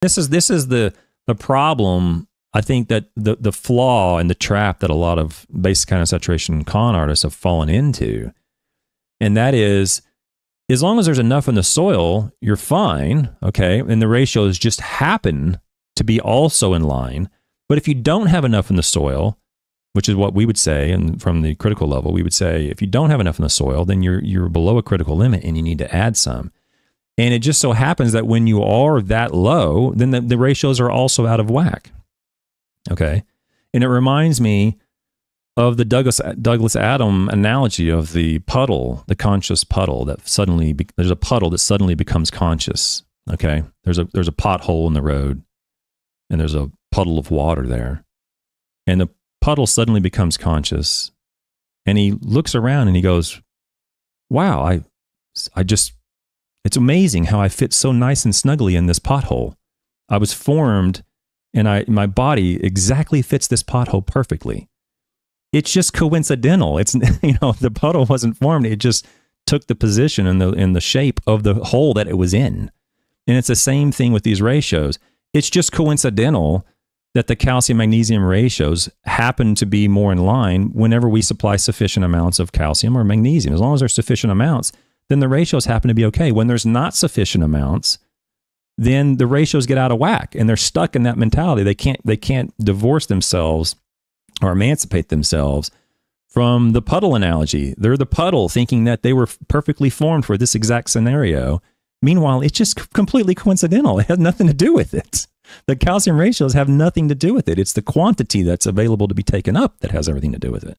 This is the problem. I think that the flaw and the trap that a lot of basic kind of saturation con artists have fallen into, and that is, as long as there's enough in the soil, you're fine, okay? And the ratios just happen to be also in line. But if you don't have enough in the soil, which is what we would say, and from the critical level, we would say, if you don't have enough in the soil, then you're below a critical limit and you need to add some. And it just so happens that when you are that low, then the ratios are also out of whack. Okay. And it reminds me of the Douglas Adam analogy of the puddle, the conscious puddle that suddenly, there's a puddle that suddenly becomes conscious. Okay. There's a pothole in the road and there's a puddle of water there. And the puddle suddenly becomes conscious and he looks around and he goes, wow, it's amazing how I fit so nice and snugly in this pothole. I was formed and my body exactly fits this pothole perfectly. It's just coincidental. It's, the puddle wasn't formed. It just took the position in the shape of the hole that it was in. And it's the same thing with these ratios. It's just coincidental that the calcium-magnesium ratios happen to be more in line whenever we supply sufficient amounts of calcium or magnesium. As long as there's sufficient amounts, then the ratios happen to be okay. When there's not sufficient amounts, then the ratios get out of whack and they're stuck in that mentality. They can't divorce themselves or emancipate themselves from the puddle analogy. They're the puddle thinking that they were perfectly formed for this exact scenario. Meanwhile, it's just completely coincidental. It has nothing to do with it. The calcium ratios have nothing to do with it. It's the quantity that's available to be taken up that has everything to do with it.